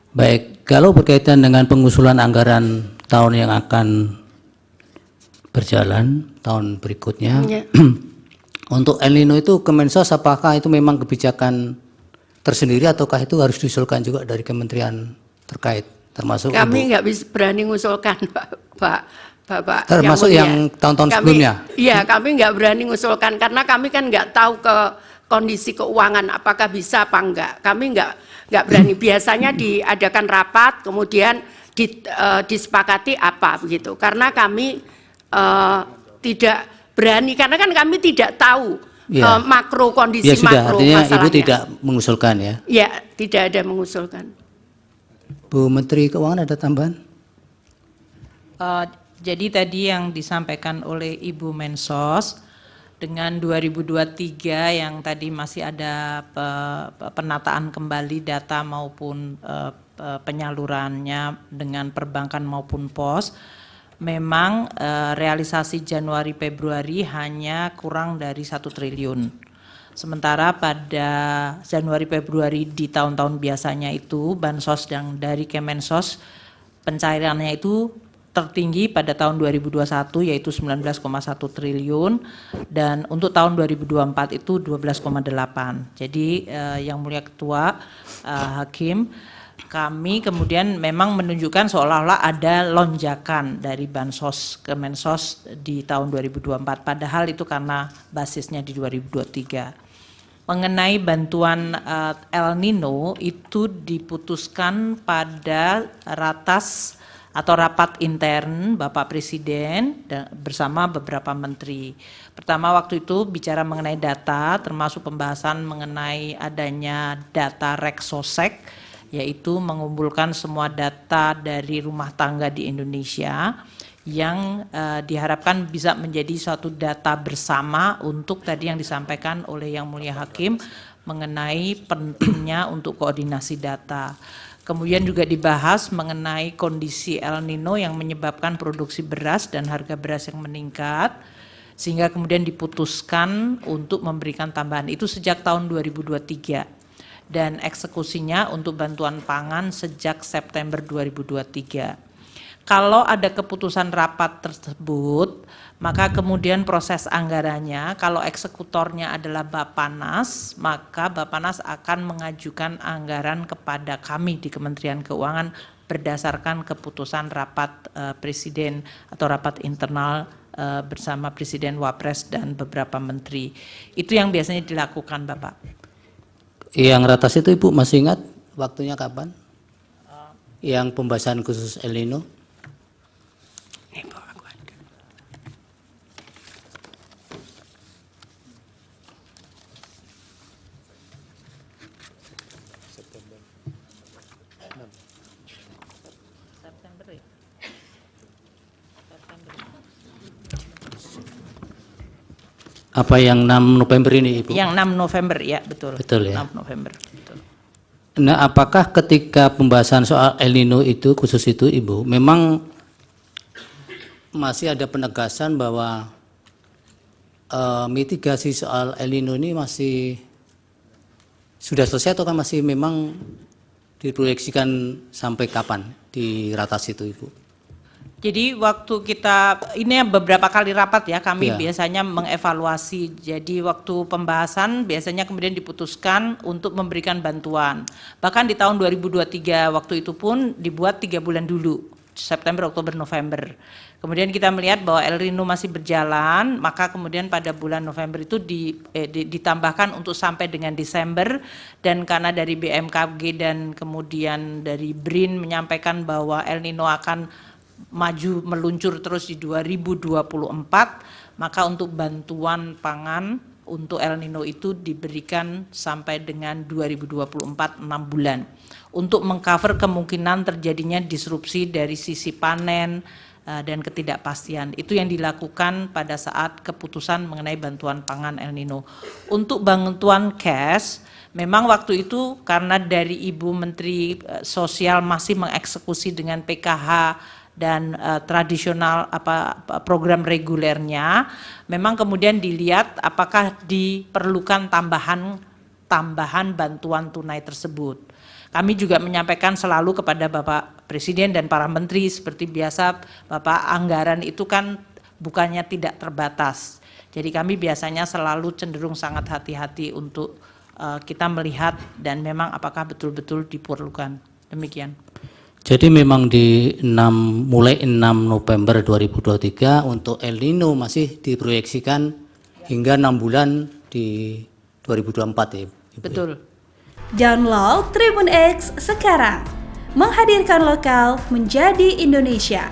Baik, kalau berkaitan dengan pengusulan anggaran tahun yang akan berjalan, tahun berikutnya, Ya. untuk El Nino itu Kemensos apakah itu memang kebijakan tersendiri ataukah itu harus diusulkan juga dari kementerian terkait, termasuk Kami Ibu? nggak bisa berani ngusulkan, Bapak Termasuk mulia. yang tahun-tahun Kami- sebelumnya? Iya, kami nggak berani ngusulkan karena kami kan nggak tahu ke kondisi keuangan apakah bisa apa enggak. Kami nggak berani. Biasanya diadakan rapat, kemudian disepakati apa begitu. Karena kami tidak berani, karena kan kami tidak tahu Ya. makro kondisi Ya sudah, makro artinya masalahnya. Ibu tidak mengusulkan ya? Ya, tidak ada mengusulkan. Bu Menteri Keuangan ada tambahan? Jadi tadi yang disampaikan oleh Ibu Mensos dengan 2023 yang tadi masih ada penataan kembali data maupun penyalurannya dengan perbankan maupun pos, memang realisasi Januari Februari hanya kurang dari 1 triliun. Sementara pada Januari Februari di tahun-tahun biasanya itu bansos dan dari Kemensos pencairannya itu tertinggi pada tahun 2021 yaitu 19,1 triliun dan untuk tahun 2024 itu 12,8. Jadi yang mulia Ketua Hakim, kami kemudian memang menunjukkan seolah-olah ada lonjakan dari bansos Kemensos di tahun 2024 padahal itu karena basisnya di 2023. Mengenai bantuan El Nino itu diputuskan pada rapat intern Bapak Presiden bersama beberapa menteri. Pertama waktu itu bicara mengenai data termasuk pembahasan mengenai adanya data Reksosek yaitu mengumpulkan semua data dari rumah tangga di Indonesia yang diharapkan bisa menjadi suatu data bersama untuk tadi yang disampaikan oleh Yang Mulia Hakim mengenai pentingnya untuk koordinasi data. Kemudian juga dibahas mengenai kondisi El Nino yang menyebabkan produksi beras dan harga beras yang meningkat, sehingga kemudian diputuskan untuk memberikan tambahan itu sejak tahun 2023 dan eksekusinya untuk bantuan pangan sejak September 2023. Kalau ada keputusan rapat tersebut, maka kemudian proses anggarannya, kalau eksekutornya adalah Bappenas, maka Bappenas akan mengajukan anggaran kepada kami di Kementerian Keuangan berdasarkan keputusan rapat Presiden atau rapat internal bersama Presiden, Wapres, dan beberapa menteri. Itu yang biasanya dilakukan, Bapak. Yang ratas itu Ibu masih ingat waktunya kapan? Yang pembahasan khusus El Nino? Apa yang 6 November ini Ibu? Yang 6 November ya, betul. Betul ya. 6 November. Betul. Nah, apakah ketika pembahasan soal El Nino itu khusus itu Ibu, memang masih ada penegasan bahwa mitigasi soal El Nino ini masih sudah selesai atau kan masih memang diproyeksikan sampai kapan di ratas itu Ibu? Jadi waktu kita, ini beberapa kali rapat ya, kami Ya. biasanya mengevaluasi. Jadi waktu pembahasan biasanya kemudian diputuskan untuk memberikan bantuan. Bahkan di tahun 2023 waktu itu pun dibuat 3 bulan dulu, September, Oktober, November. Kemudian kita melihat bahwa El Nino masih berjalan, maka kemudian pada bulan November itu ditambahkan untuk sampai dengan Desember, dan karena dari BMKG dan kemudian dari BRIN menyampaikan bahwa El Nino akan maju meluncur terus di 2024, maka untuk bantuan pangan untuk El Nino itu diberikan sampai dengan 2024 6 bulan untuk mengcover kemungkinan terjadinya disrupsi dari sisi panen dan ketidakpastian. Itu yang dilakukan pada saat keputusan mengenai bantuan pangan El Nino. Untuk bantuan cash, memang waktu itu karena dari Ibu Menteri Sosial masih mengeksekusi dengan PKH dan tradisional program regulernya, memang kemudian dilihat apakah diperlukan tambahan bantuan tunai tersebut. Kami juga menyampaikan selalu kepada Bapak Presiden dan para menteri seperti biasa, Bapak, anggaran itu kan bukannya tidak terbatas. Jadi kami biasanya selalu cenderung sangat hati-hati untuk kita melihat dan memang apakah betul-betul diperlukan. Demikian. Jadi memang mulai 6 November 2023 untuk El Nino masih diproyeksikan hingga 6 bulan di 2024 ya. Ibu. Betul. Download Tribun X sekarang. Menghadirkan lokal menjadi Indonesia.